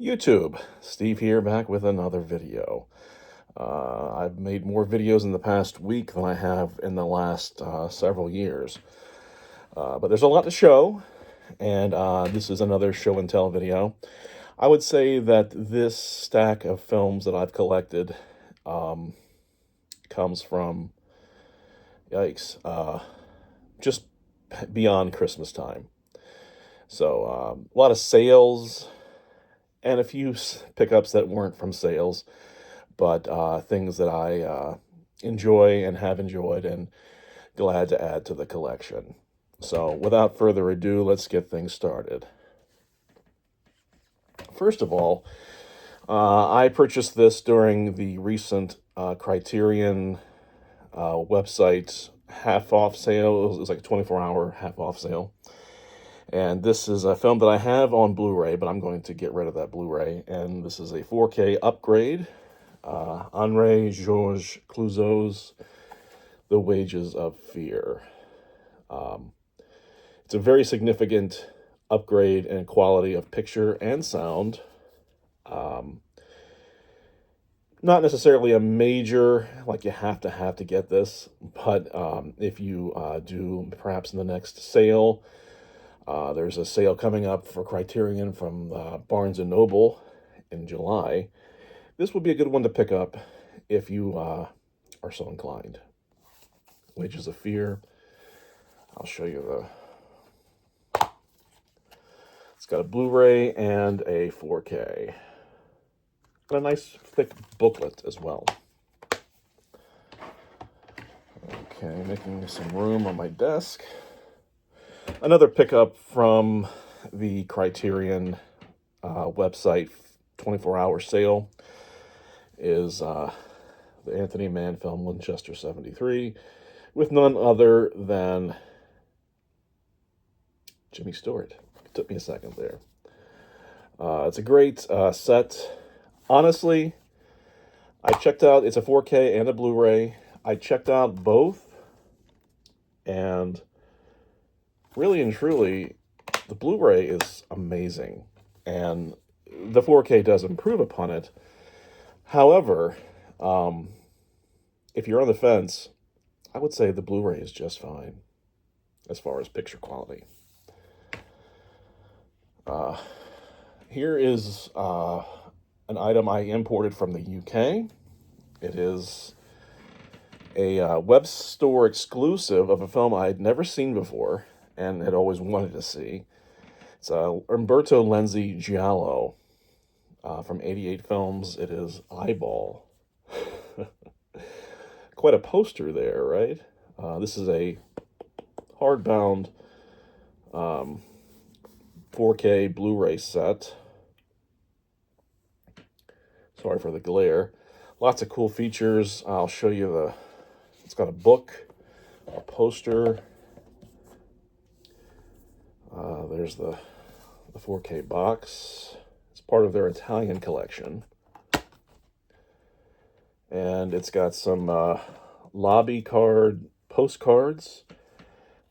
YouTube, Steve here, back with another video. I've made more videos in the past week than I have in the last several years. But there's a lot to show, and this is another show and tell video. I would say that this stack of films that I've collected comes from, yikes, just beyond Christmas time. So a lot of sales and a few pickups that weren't from sales, but things that I enjoy and have enjoyed and glad to add to the collection. So without further ado, let's get things started. First of all, I purchased this during the recent Criterion website half-off sale. It was like a 24-hour half-off sale. And this is a film that I have on Blu-ray, but I'm going to get rid of that Blu-ray. And this is a 4K upgrade. Henri-Georges Clouzot's The Wages of Fear. It's a very significant upgrade in quality of picture and sound. Not necessarily a major, like you have to get this, but if you do, perhaps in the next sale, there's a sale coming up for Criterion from Barnes & Noble in July. This would be a good one to pick up if you are so inclined. Wages of Fear. I'll show you the... It's got a Blu-ray and a 4K. And a nice thick booklet as well. Okay, making some room on my desk. Another pickup from the Criterion website 24-hour sale is the Anthony Mann film Winchester 73 with none other than Jimmy Stewart. It took me a second there. It's a great set. Honestly, I checked out, it's a 4K and a Blu-ray. I checked out both, and really and truly, the Blu-ray is amazing, and the 4K does improve upon it. However, if you're on the fence, I would say the Blu-ray is just fine as far as picture quality. Here is an item I imported from the UK. It is a web store exclusive of a film I had never seen before and had always wanted to see. It's Umberto Lenzi Giallo from 88 Films. It is Eyeball. Quite a poster there, right? This is a hardbound 4K Blu-ray set. Sorry for the glare. Lots of cool features. I'll show you it's got a book, a poster. There's the 4K box. It's part of their Italian collection. And it's got some lobby card postcards.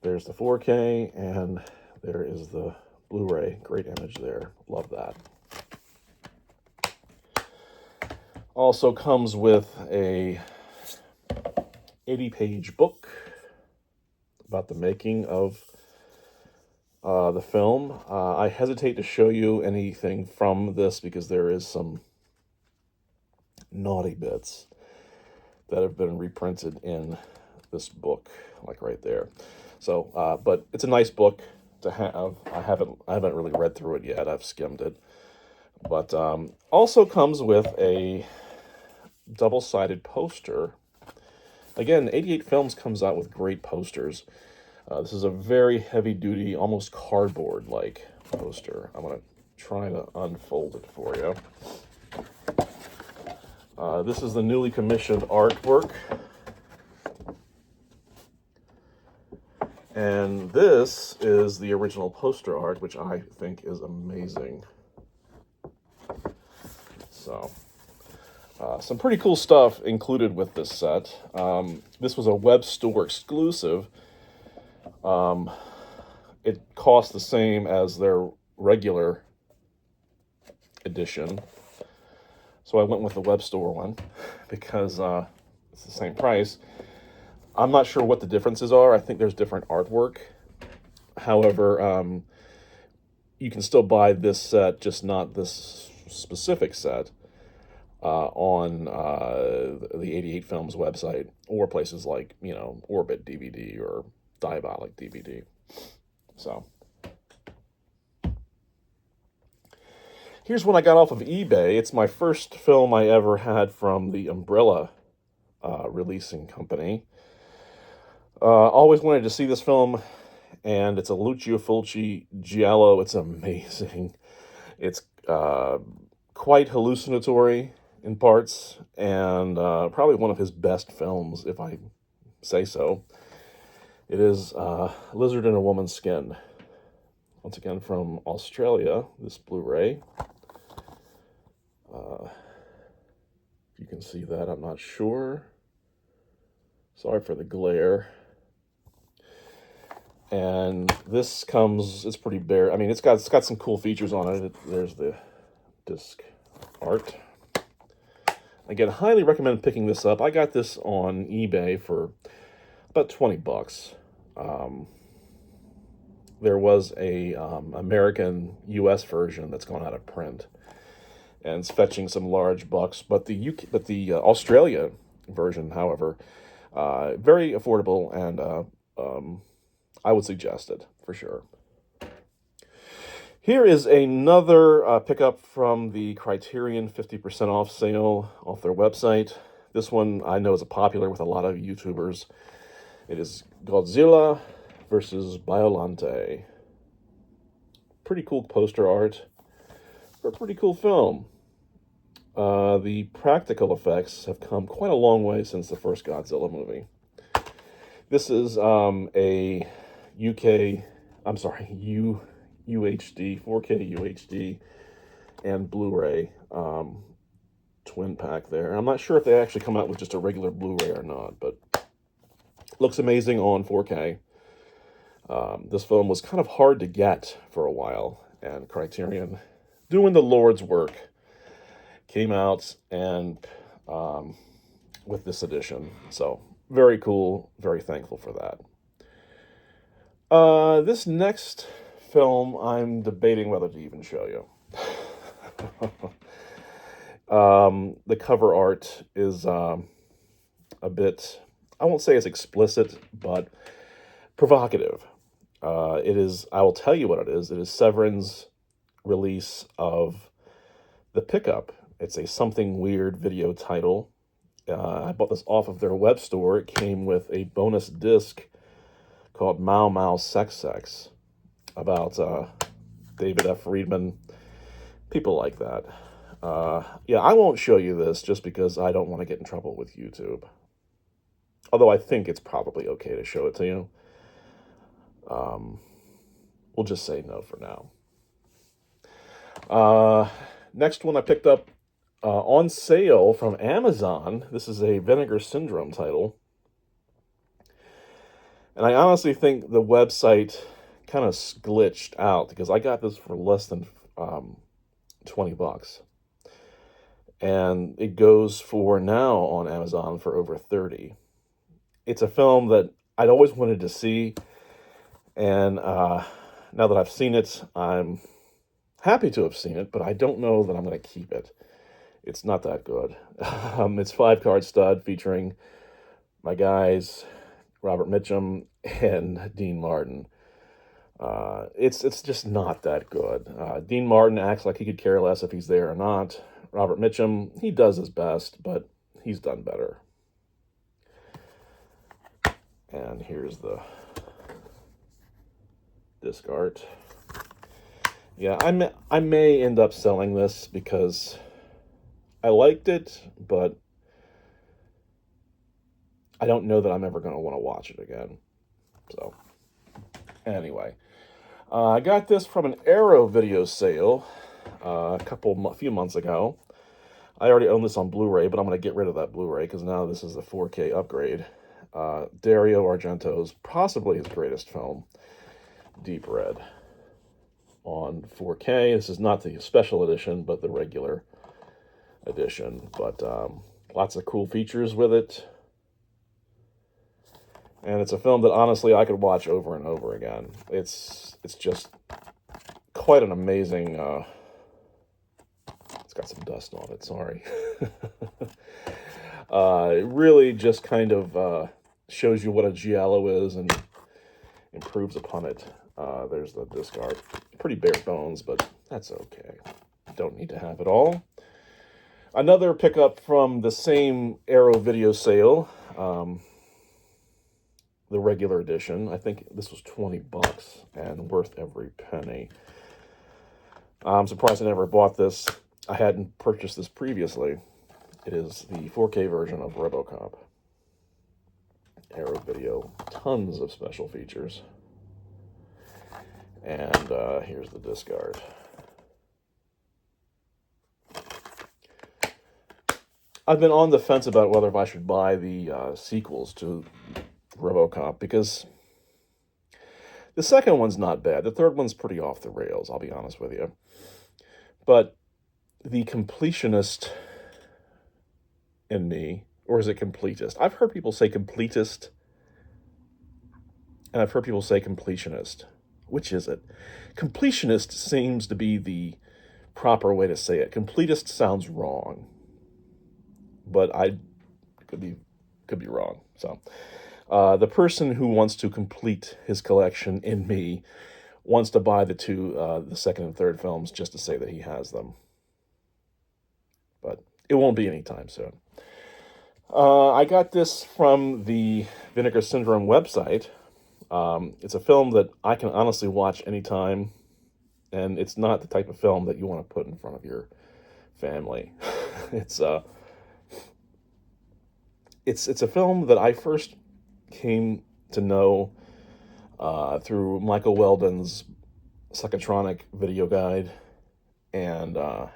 There's the 4K, and there is the Blu-ray. Great image there. Love that. Also comes with a 80-page book about the making of the film. I hesitate to show you anything from this because there is some naughty bits that have been reprinted in this book, like right there. So, but it's a nice book to have. I haven't really read through it yet. I've skimmed it. But also comes with a double-sided poster. Again, 88 Films comes out with great posters. This is a very heavy-duty, almost cardboard-like poster. I'm going to try to unfold it for you. This is the newly commissioned artwork. And this is the original poster art, which I think is amazing. So, some pretty cool stuff included with this set. This was a web store exclusive. It cost the same as their regular edition. So I went with the web store one because it's the same price. I'm not sure what the differences are. I think there's different artwork. However, you can still buy this set, just not this specific set, on the 88 Films website or places like, Orbit DVD or Diabolic DVD. So here's one I got off of eBay. It's my first film I ever had from the Umbrella releasing company. Always wanted to see this film, and it's a Lucio Fulci giallo. It's amazing. It's quite hallucinatory in parts, and probably one of his best films, if I say so. It is Lizard in a Woman's Skin. Once again, from Australia, this Blu-ray. If you can see that, I'm not sure. Sorry for the glare. And this comes, it's pretty bare. I mean, it's got some cool features on it. There's the disc art. Again, highly recommend picking this up. I got this on eBay for about 20 bucks. There was a American US version that's gone out of print, and it's fetching some large bucks. But the Australia version, however, very affordable, and I would suggest it for sure. Here is another pickup from the Criterion 50% off sale off their website. This one I know is popular with a lot of YouTubers. It is Godzilla versus Biollante. Pretty cool poster art for a pretty cool film. The practical effects have come quite a long way since the first Godzilla movie. This is a UHD, 4K UHD, and Blu-ray twin pack there. I'm not sure if they actually come out with just a regular Blu-ray or not, but looks amazing on 4K. This film was kind of hard to get for a while, and Criterion, doing the Lord's work, came out and with this edition. So very cool, very thankful for that. This next film, I'm debating whether to even show you. The cover art is a bit, I won't say it's explicit, but provocative. It is, I will tell you what it is. It is Severin's release of The Pickup. It's a Something Weird video title. I bought this off of their web store. It came with a bonus disc called Mau Mau Sex Sex, about David F. Friedman, people like that. Yeah, I won't show you this just because I don't want to get in trouble with YouTube. Although I think it's probably okay to show it to you. We'll just say no for now. Next one I picked up on sale from Amazon. This is a Vinegar Syndrome title. And I honestly think the website kind of glitched out because I got this for less than 20 bucks. And it goes for now on Amazon for over 30. It's a film that I'd always wanted to see. And now that I've seen it, I'm happy to have seen it, but I don't know that I'm going to keep it. It's not that good. It's 5-card stud featuring my guys, Robert Mitchum and Dean Martin. It's just not that good. Dean Martin acts like he could care less if he's there or not. Robert Mitchum, he does his best, but he's done better. And here's the disc art. Yeah, I may end up selling this because I liked it, but I don't know that I'm ever going to want to watch it again. So, anyway. I got this from an Arrow video sale a few months ago. I already own this on Blu-ray, but I'm going to get rid of that Blu-ray because now this is a 4K upgrade. Dario Argento's possibly his greatest film, Deep Red. on 4K. This is not the special edition, but the regular edition. But lots of cool features with it. And it's a film that, honestly, I could watch over and over again. It's just quite an amazing... it's got some dust on it, sorry. It really just kind of shows you what a giallo is and improves upon it. There's the disc art. Pretty bare bones, but that's okay. Don't need to have it all. Another pickup from the same Arrow video sale, the regular edition. I think this was $20 and worth every penny. I'm surprised I never bought this. I hadn't purchased this previously. It is the 4K version of RoboCop. Arrow Video, tons of special features. And here's the disc art. I've been on the fence about whether I should buy the sequels to RoboCop, because the second one's not bad. The third one's pretty off the rails, I'll be honest with you. But the completionist in me, or is it completist? I've heard people say completist, and I've heard people say completionist. Which is it? Completionist seems to be the proper way to say it. Completist sounds wrong, but I could be wrong. So, the person who wants to complete his collection in me wants to buy the second and third films just to say that he has them. But it won't be anytime soon. I got this from the Vinegar Syndrome website. It's a film that I can honestly watch anytime, and it's not the type of film that you want to put in front of your family. It's a film that I first came to know through Michael Weldon's Psychotronic video guide, and a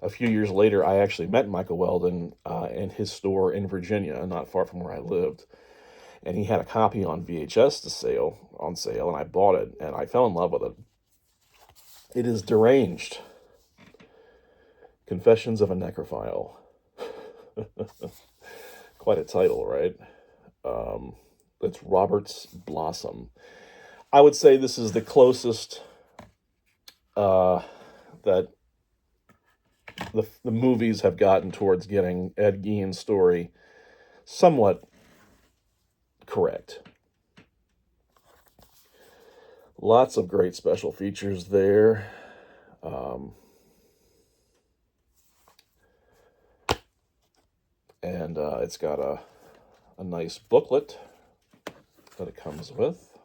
few years later, I actually met Michael Weldon in his store in Virginia, not far from where I lived. And he had a copy on VHS on sale, and I bought it, and I fell in love with it. It is Deranged. Confessions of a Necrophile. Quite a title, right? It's Robert's Blossom. I would say this is the closest that the movies have gotten towards getting Ed Gein's story somewhat correct. Lots of great special features there. And it's got a nice booklet that it comes with.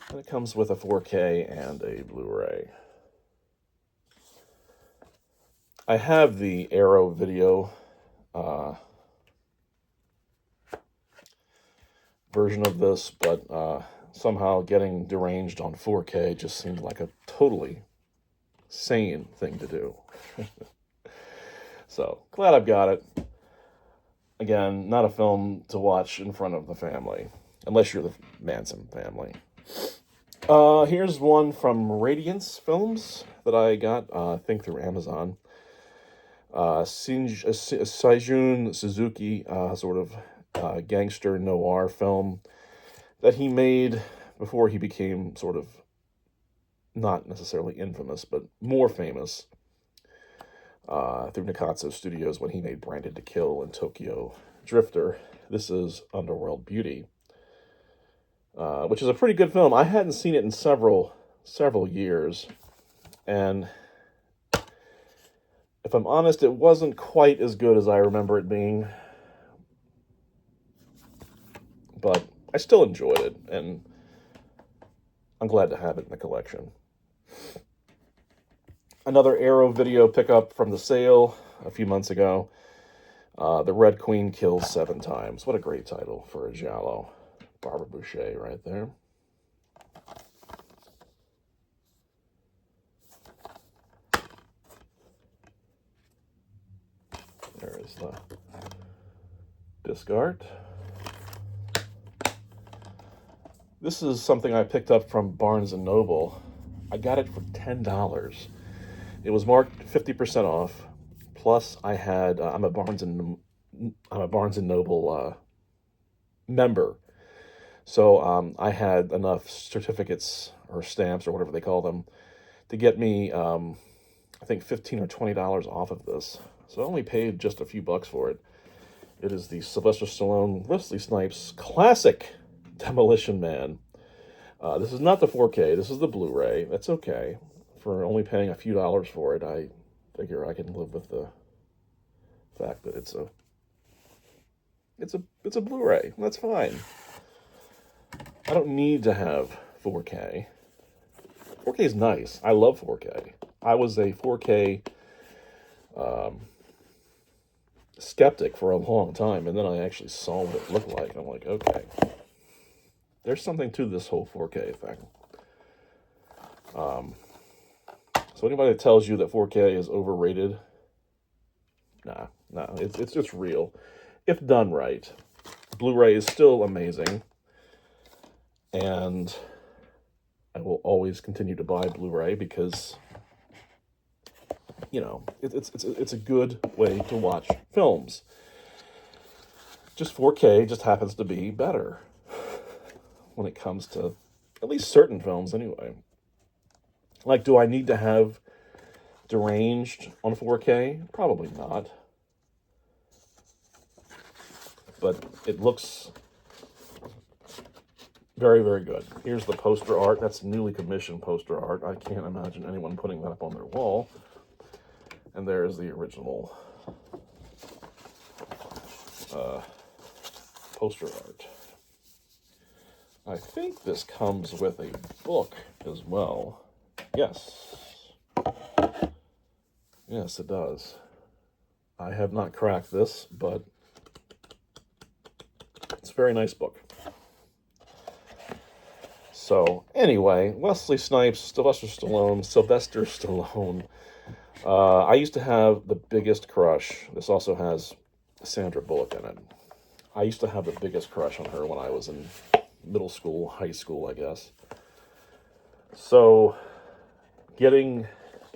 And it comes with a 4K and a Blu-ray. I have the Arrow video version of this, but somehow getting Deranged on 4K just seemed like a totally sane thing to do. So, glad I've got it. Again, not a film to watch in front of the family, unless you're the Manson family. Here's one from Radiance Films that I got, I think through Amazon. Seijun Suzuki, sort of gangster noir film that he made before he became sort of not necessarily infamous, but more famous through Nikatsu Studios when he made Branded to Kill and Tokyo Drifter. This is Underworld Beauty, which is a pretty good film. I hadn't seen it in several years, and if I'm honest, it wasn't quite as good as I remember it being, but I still enjoyed it, and I'm glad to have it in the collection. Another Arrow video pickup from the sale a few months ago. The Red Queen Kills 7 Times. What a great title for a giallo. Barbara Boucher right there. There is the disc art. This is something I picked up from Barnes and Noble. I got it for $10. It was marked 50% off. Plus, I had I'm a Barnes and Noble member, so I had enough certificates or stamps or whatever they call them to get me, I think, $15 or $20 off of this. So I only paid just a few bucks for it. It is the Sylvester Stallone, Wesley Snipes classic Demolition Man. This is not the 4K. This is the Blu-ray. That's okay. For only paying a few dollars for it, I figure I can live with the fact that it's a Blu-ray. That's fine. I don't need to have 4K. 4K is nice. I love 4K. I was a 4K skeptic for a long time, and then I actually saw what it looked like, and I'm like, okay, there's something to this whole 4K thing. So anybody that tells you that 4K is overrated, nah, it's real. If done right, Blu-ray is still amazing, and I will always continue to buy Blu-ray because, you know, it's a good way to watch films. Just 4K just happens to be better when it comes to at least certain films anyway. Like, do I need to have Deranged on 4K? Probably not. But it looks very, very good. Here's the poster art. That's newly commissioned poster art. I can't imagine anyone putting that up on their wall. And there's the original poster art. I think this comes with a book as well. Yes. Yes, it does. I have not cracked this, but it's a very nice book. So, anyway, Wesley Snipes, Sylvester Stallone. I used to have the biggest crush. This also has Sandra Bullock in it. I used to have the biggest crush on her when I was in middle school, high school, I guess. So, getting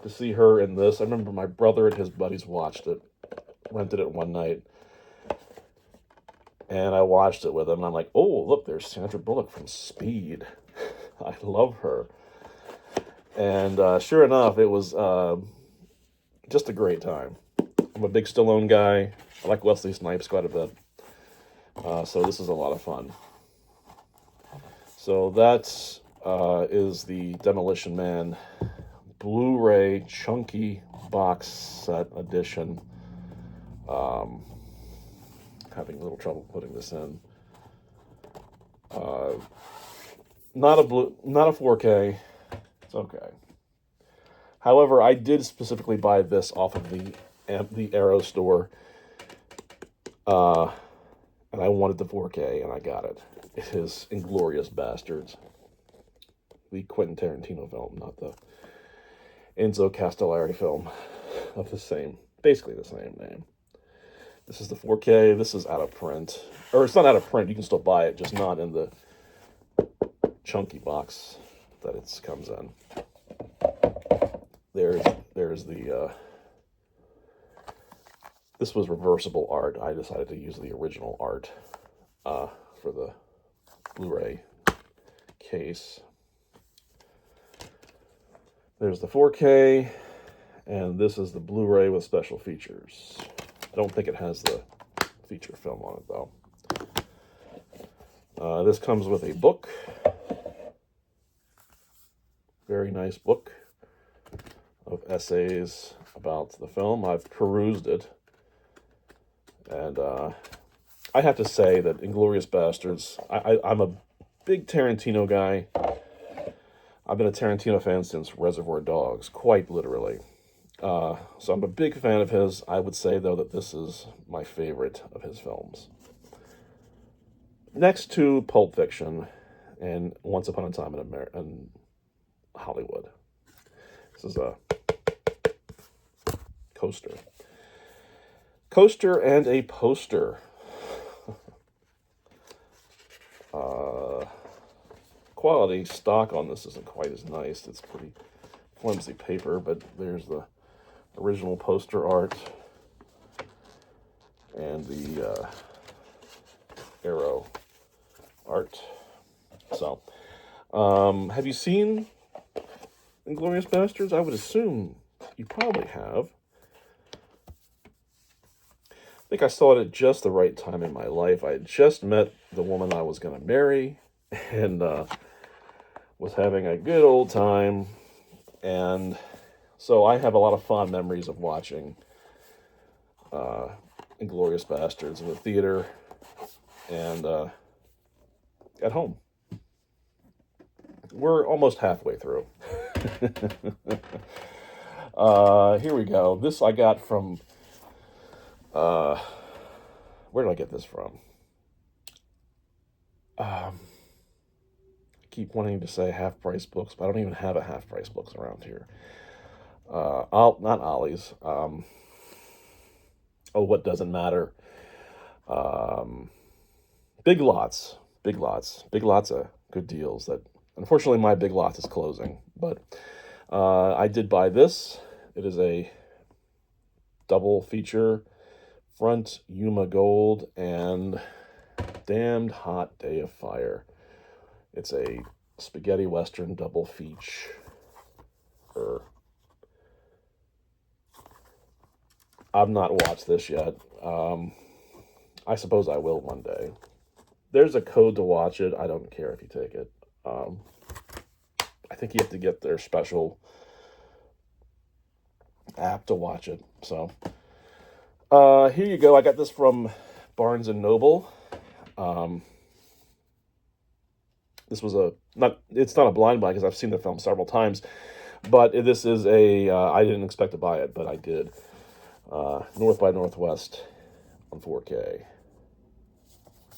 to see her in this, I remember my brother and his buddies watched it, rented it one night, and I watched it with them, and I'm like, oh, look, there's Sandra Bullock from Speed. I love her. And sure enough, it was just a great time. I'm a big Stallone guy. I like Wesley Snipes quite a bit. So this is a lot of fun. So that is the Demolition Man Blu-ray chunky box set edition. Having a little trouble putting this in. Not a 4K. It's okay. However, I did specifically buy this off of the Arrow store, and I wanted the 4K, and I got it. It is Inglourious Basterds, the Quentin Tarantino film, not the Enzo Castellari film of basically the same name. This is the 4K. This is out of print, or it's not out of print. You can still buy it, just not in the chunky box that it comes in. There's the this was reversible art. I decided to use the original art for the Blu-ray case. There's the 4K, and this is the Blu-ray with special features. I don't think it has the feature film on it, though. This comes with a book. Very nice book of essays about the film. I've perused it, and I have to say that Inglourious Basterds, I'm a big Tarantino guy. I've been a Tarantino fan since Reservoir Dogs, quite literally. So I'm a big fan of his. I would say, though, that this is my favorite of his films. Next to Pulp Fiction and Once Upon a Time in Hollywood. This is a coaster. Coaster and a poster. quality stock on this isn't quite as nice. It's pretty flimsy paper, but there's the original poster art and the Arrow art. So, have you seen Inglourious Basterds? I would assume you probably have. I think I saw it at just the right time in my life. I had just met the woman I was going to marry and was having a good old time. And so I have a lot of fond memories of watching Inglourious Basterds in the theater and at home. We're almost halfway through. Here we go. This I got from... where did I get this from? I keep wanting to say half-price books, but I don't even have a half-price books around here. Not Ollie's. What doesn't matter? Big Lots. Big Lots of good deals. That unfortunately my Big Lots is closing, but I did buy this. It is a double feature. Front Yuma Gold and Damned Hot Day of Fire. It's a spaghetti western double feature. I've not watched this yet. I suppose I will one day. There's a code to watch it. I don't care if you take it. I think you have to get their special app to watch it. So... here you go. I got this from Barnes & Noble. This was it's not a blind buy because I've seen the film several times, but this is I didn't expect to buy it, but I did. North by Northwest on 4K.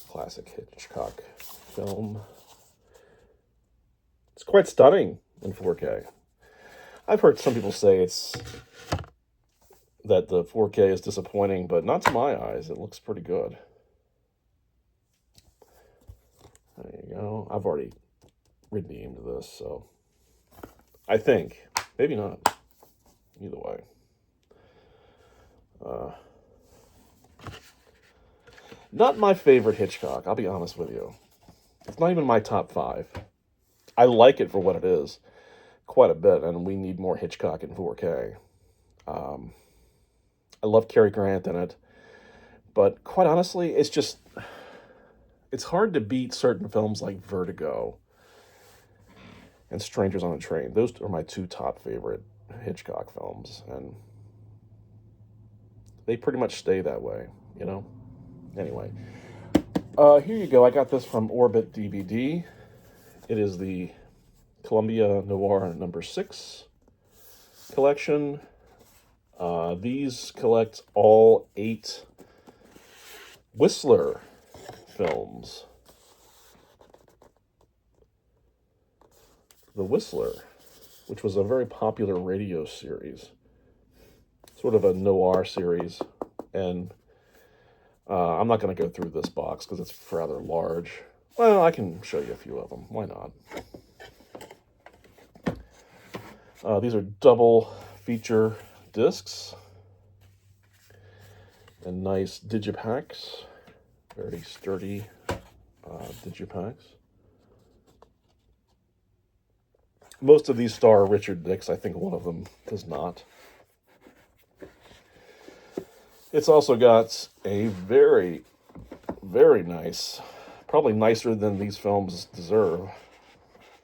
Classic Hitchcock film. It's quite stunning in 4K. I've heard some people say that the 4K is disappointing, but not to my eyes. It looks pretty good. There you go. I've already redeemed this, so I think. Maybe not. Either way. Not my favorite Hitchcock, I'll be honest with you. It's not even my top 5. I like it for what it is quite a bit, and we need more Hitchcock in 4K. I love Cary Grant in it, but quite honestly, it's hard to beat certain films like Vertigo and Strangers on a Train. Those are my 2 top favorite Hitchcock films, and they pretty much stay that way, you know? Anyway, here you go. I got this from Orbit DVD. It is the Columbia Noir number 6 collection. These collect all 8 Whistler films. The Whistler, which was a very popular radio series, sort of a noir series, and I'm not going to go through this box because it's rather large. Well, I can show you a few of them. Why not? These are double feature discs and nice digipacks. Very sturdy digipacks. Most of these star Richard Dix. I think one of them does not. It's also got a very, very nice, probably nicer than these films deserve,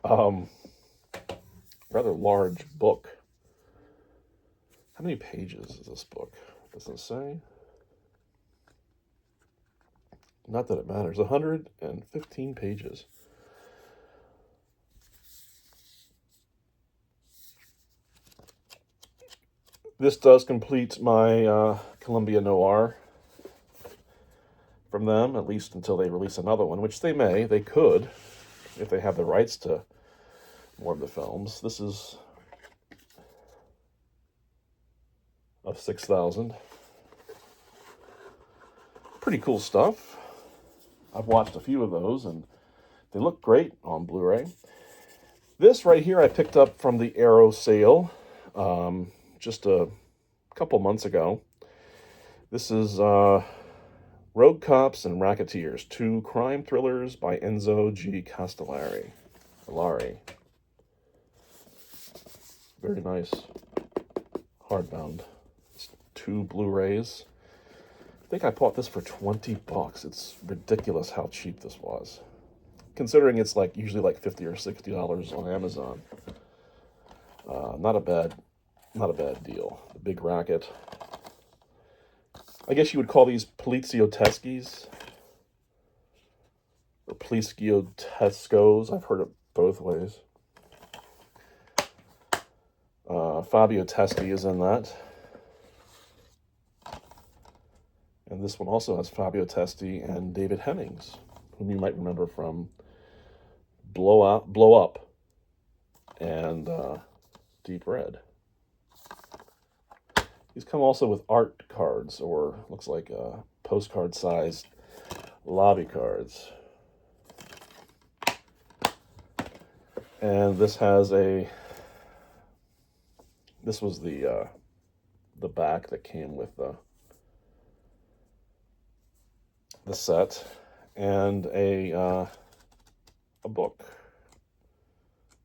rather large book. How many pages is this book? Doesn't it say? Not that it matters. 115 pages. This does complete my Columbia Noir from them, at least until they release another one, which they may. They could, if they have the rights to more of the films. This is of 6,000. Pretty cool stuff. I've watched a few of those, and They look great on Blu-ray. This right here I picked up from the Arrow sale just a couple months ago. This is Rogue Cops and Racketeers, two crime thrillers by Enzo G. Castellari. Very nice hardbound. It's 2 Blu-rays. I think I bought this for $20. It's ridiculous how cheap this was, considering it's like usually like $50 or $60 on Amazon. Not a bad deal. The Big Racket. I guess you would call these Poliziottescos or Poliziottescos. I've heard it both ways. Fabio Testi is in that. And this one also has Fabio Testi and David Hemmings, whom you might remember from Blow Up, and Deep Red. These come also with art cards, or looks like postcard-sized lobby cards. And this has this was the back that came with the set, and a book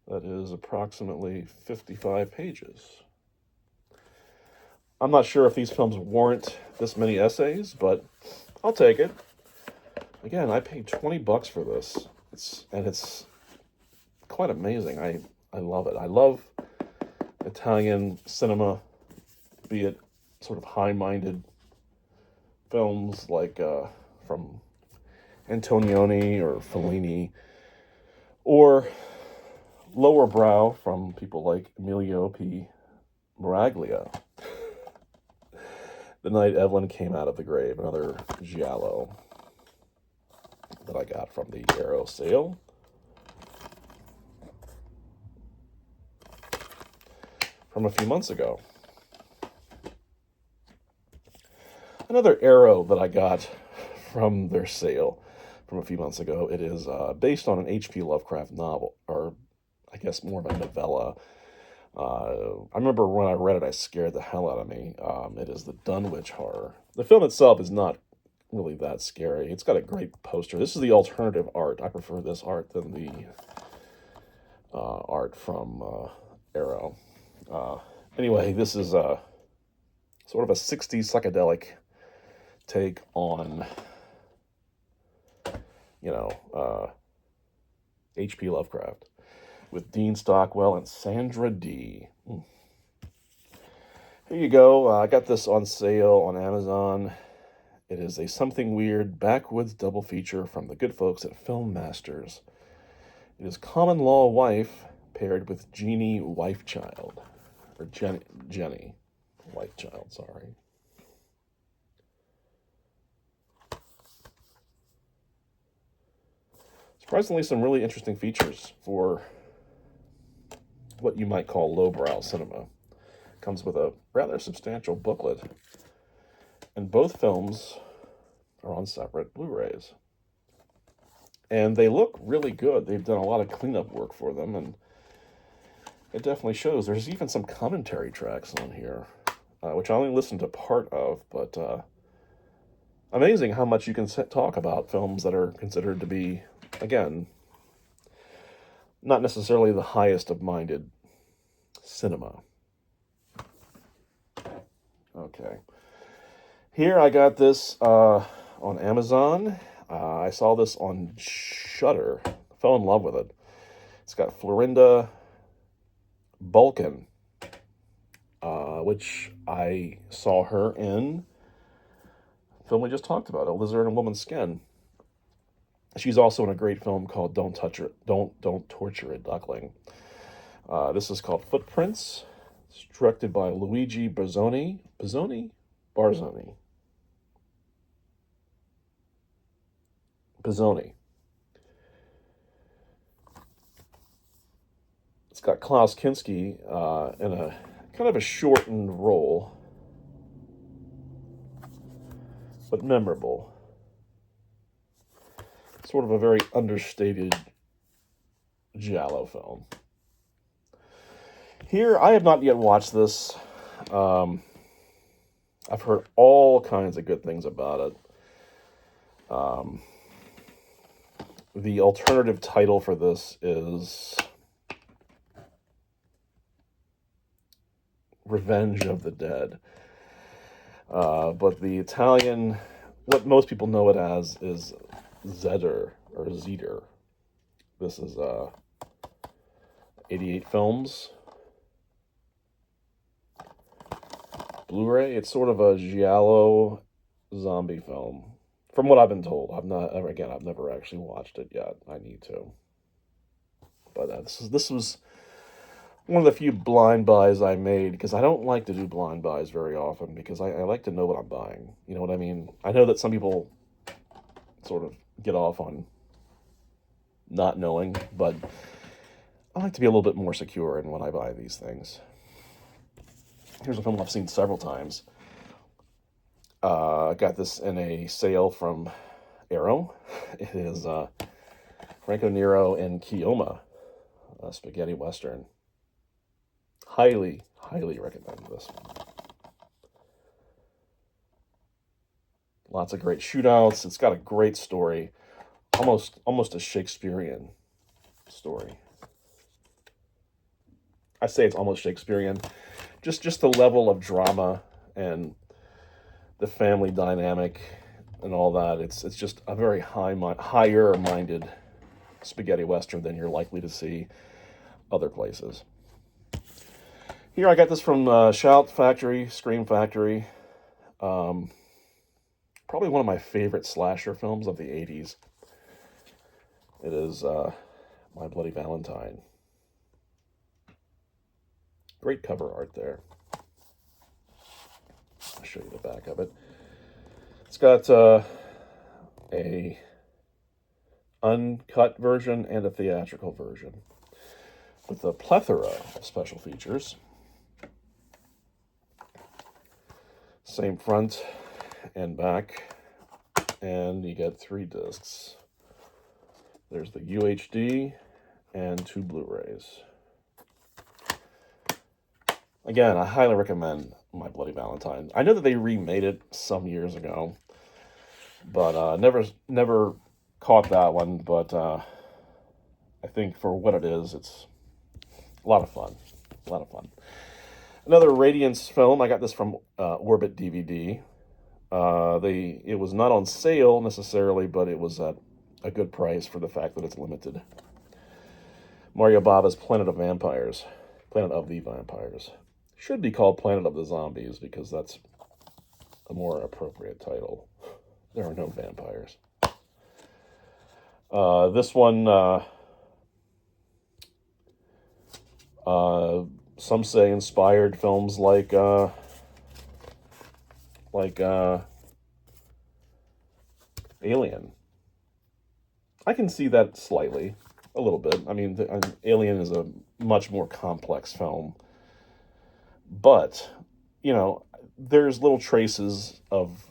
that is approximately 55 pages. I'm not sure if these films warrant this many essays, but I'll take it. Again, I paid $20 for this. It's quite amazing. I love it. I love Italian cinema, be it sort of high-minded films like from Antonioni or Fellini, or lower brow from people like Emilio P. Miraglia. The Night Evelyn Came Out of the Grave, another giallo that I got from the Arrow sale. From a few months ago. Another Arrow that I got from their sale from a few months ago. It is based on an H.P. Lovecraft novel, or I guess more of a novella. I remember when I read it, I scared the hell out of me. It is the Dunwich Horror. The film itself is not really that scary. It's got a great poster. This is the alternative art. I prefer this art than the art from Arrow. Anyway, this is sort of a 60s psychedelic take on, H.P. Lovecraft, with Dean Stockwell and Sandra Dee. Here you go. I got this on sale on Amazon. It is a Something Weird backwoods double feature from the good folks at Film Masters. It is Common Law Wife paired with Jeannie Wifechild. Or Jenny Wifechild, sorry. Surprisingly, some really interesting features for what you might call lowbrow cinema. Comes with a rather substantial booklet. And both films are on separate Blu-rays. And they look really good. They've done a lot of cleanup work for them, and it definitely shows. There's even some commentary tracks on here, which I only listened to part of, but amazing how much you can talk about films that are considered to be, again, not necessarily the highest of minded cinema. Okay. Here I got this on Amazon. I saw this on Shudder. Fell in love with it. It's got Florinda Balkan, which I saw her in the film we just talked about, A Lizard in a Woman's Skin. She's also in a great film called Don't Torture a Duckling. This is called Footprints. It's directed by Luigi Barzoni. Barzoni. It's got Klaus Kinski in a kind of a shortened role, but memorable. Sort of a very understated giallo film. Here, I have not yet watched this. Um, I've heard all kinds of good things about it. Um, the alternative title for this is Revenge of the Dead. But the Italian, what most people know it as, is Zeder or Zeder. This is 88 Films Blu-ray. It's sort of a giallo zombie film, from what I've been told. I've never actually watched it yet. I need to. But this was one of the few blind buys I made, because I don't like to do blind buys very often, because I like to know what I'm buying. You know what I mean? I know that some people sort of get off on not knowing, but I like to be a little bit more secure in when I buy these things. Here's a film I've seen several times. I got this in a sale from Arrow. It is Franco Nero and Keoma, a spaghetti western. Highly, highly recommend this one. Lots of great shootouts. It's got a great story, almost a Shakespearean story. I say it's almost Shakespearean. Just the level of drama and the family dynamic and all that. It's just a very higher minded spaghetti western than you're likely to see other places. Here I got this from Shout Factory, Scream Factory. Probably one of my favorite slasher films of the 80s. It is My Bloody Valentine. Great cover art there. I'll show you the back of it. It's got a uncut version and a theatrical version with a plethora of special features. Same front and back, and you get 3 discs. There's the UHD and 2 Blu-rays. Again, I highly recommend My Bloody Valentine. I know that they remade it some years ago, but never caught that one. But I think for what it is, it's a lot of fun. A lot of fun. Another Radiance film. I got this from Orbit DVD. It was not on sale necessarily, but it was at a good price for the fact that it's limited. Mario Bava's Planet of Vampires. Planet of the Vampires. Should be called Planet of the Zombies, because that's a more appropriate title. There are no vampires. This one, some say inspired films like Alien. I can see that slightly, a little bit. I mean, Alien is a much more complex film. But, you know, there's little traces of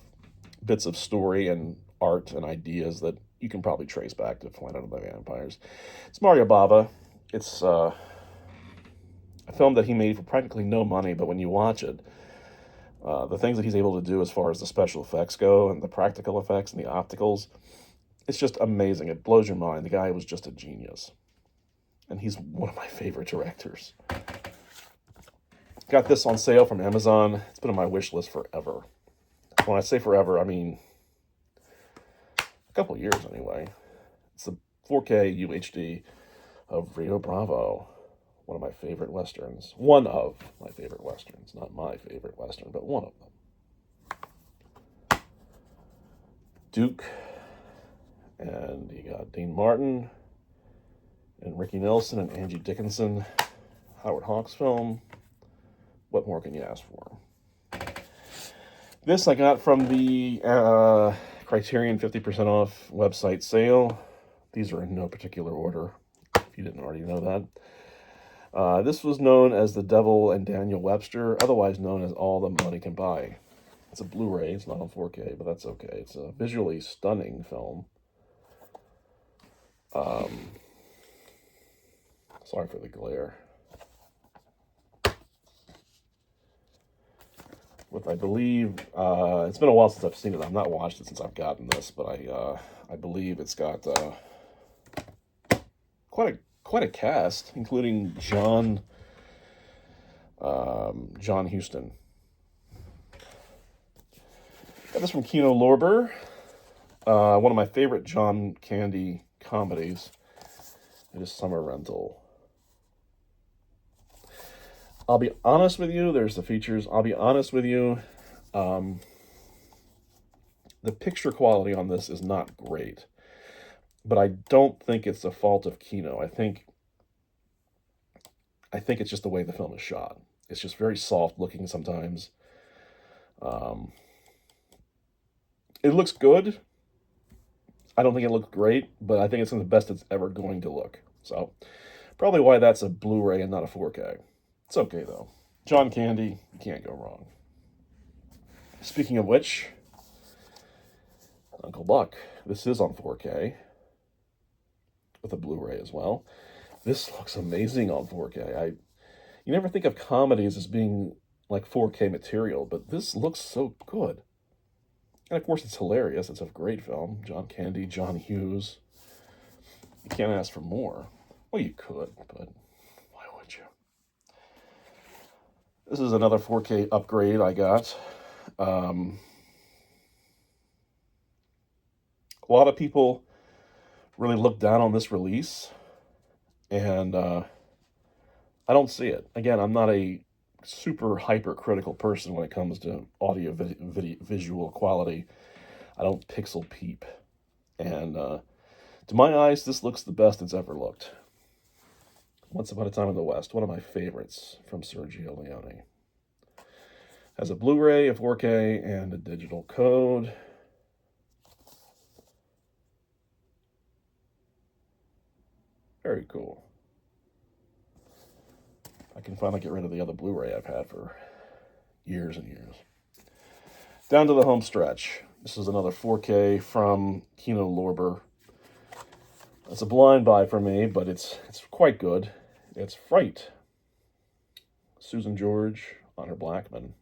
bits of story and art and ideas that you can probably trace back to Planet of the Vampires. It's Mario Bava. It's a film that he made for practically no money, but when you watch it, the things that he's able to do as far as the special effects go and the practical effects and the opticals, it's just amazing. It blows your mind. The guy was just a genius. And he's one of my favorite directors. Got this on sale from Amazon. It's been on my wish list forever. When I say forever, I mean a couple years anyway. It's the 4K UHD of Rio Bravo. One of my favorite westerns. One of my favorite westerns. Not my favorite western, but one of them. Duke. And you got Dean Martin. And Ricky Nelson and Angie Dickinson. Howard Hawks film. What more can you ask for? This I got from the Criterion 50% off website sale. These are in no particular order, if you didn't already know that. This was known as The Devil and Daniel Webster, otherwise known as All the Money Can Buy. It's a Blu-ray. It's not on 4K, but that's okay. It's a visually stunning film. Sorry for the glare. With, I believe, it's been a while since I've seen it. I've not watched it since I've gotten this, but I believe it's got quite a cast, including John Huston. Got this from Kino Lorber, one of my favorite John Candy comedies. It is Summer Rental. I'll be honest with you, there's the features. I'll be honest with you, the picture quality on this is not great. But I don't think it's the fault of Kino. I think it's just the way the film is shot. It's just very soft looking sometimes. It looks good. I don't think it looks great, but I think it's the best it's ever going to look. So, probably why that's a Blu-ray and not a 4K. It's okay, though. John Candy, you can't go wrong. Speaking of which, Uncle Buck. This is on 4K with a Blu-ray as well. This looks amazing on 4K. You never think of comedies as being like 4K material, but this looks so good. And of course, it's hilarious. It's a great film. John Candy, John Hughes. You can't ask for more. Well, you could, but why would you? This is another 4K upgrade I got. A lot of people really look down on this release, and I don't see it. Again, I'm not a super hypercritical person when it comes to audio visual quality. I don't pixel peep. And to my eyes, this looks the best it's ever looked. Once Upon a Time in the West, one of my favorites from Sergio Leone. Has a Blu-ray, a 4K, and a digital code. Very cool. I can finally get rid of the other Blu-ray I've had for years and years. Down to the home stretch. This is another 4K from Kino Lorber. It's a blind buy for me, but it's quite good. It's Fright. Susan George, Honor Blackman.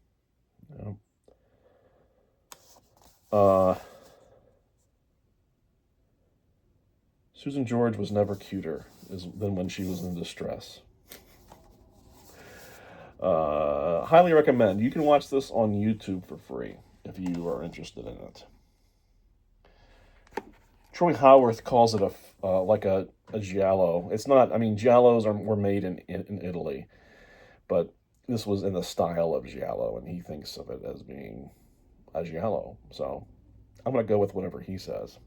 Susan George was never cuter than when she was in distress. Highly recommend. You can watch this on YouTube for free if you are interested in it. Troy Howarth calls it like a giallo. It's not. I mean, giallos were made in Italy, but this was in the style of giallo, and he thinks of it as being a giallo. So I'm going to go with whatever he says.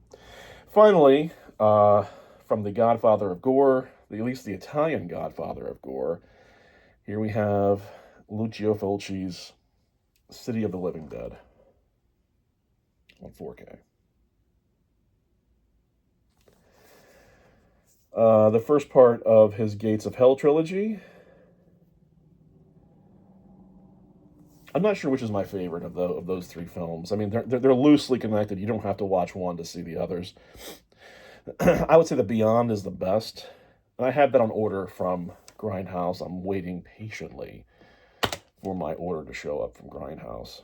Finally, from the Godfather of Gore, at least the Italian Godfather of Gore, here we have Lucio Fulci's City of the Living Dead on 4K. The first part of his Gates of Hell trilogy. I'm not sure which is my favorite of those three films. I mean, they're loosely connected. You don't have to watch one to see the others. I would say The Beyond is the best. And I have that on order from Grindhouse. I'm waiting patiently for my order to show up from Grindhouse.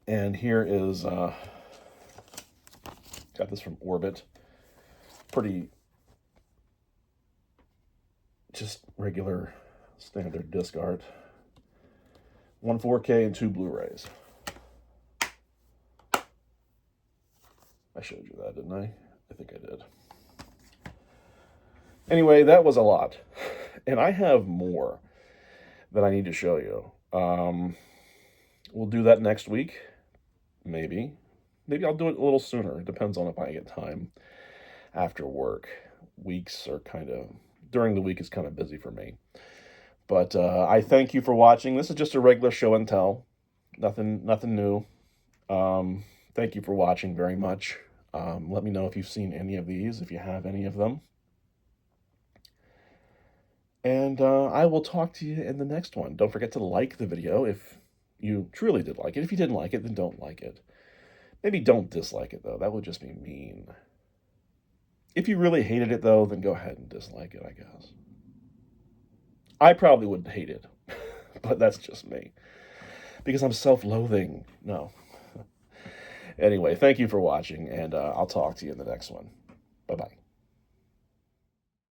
And here is, got this from Orbit. Pretty, just regular, standard disc art. 1 4K and 2 Blu-rays. I showed you that, didn't I? I think I did. Anyway, that was a lot. And I have more that I need to show you. We'll do that next week. Maybe. Maybe I'll do it a little sooner. It depends on if I get time after work. Weeks are during the week is kind of busy for me. But I thank you for watching. This is just a regular show and tell. Nothing new. Thank you for watching very much. Let me know if you've seen any of these, if you have any of them. And I will talk to you in the next one. Don't forget to like the video if you truly did like it. If you didn't like it, then don't like it. Maybe don't dislike it, though. That would just be mean. If you really hated it, though, then go ahead and dislike it, I guess. I probably would hate it, but that's just me. Because I'm self-loathing. No. Anyway, thank you for watching, and I'll talk to you in the next one. Bye-bye.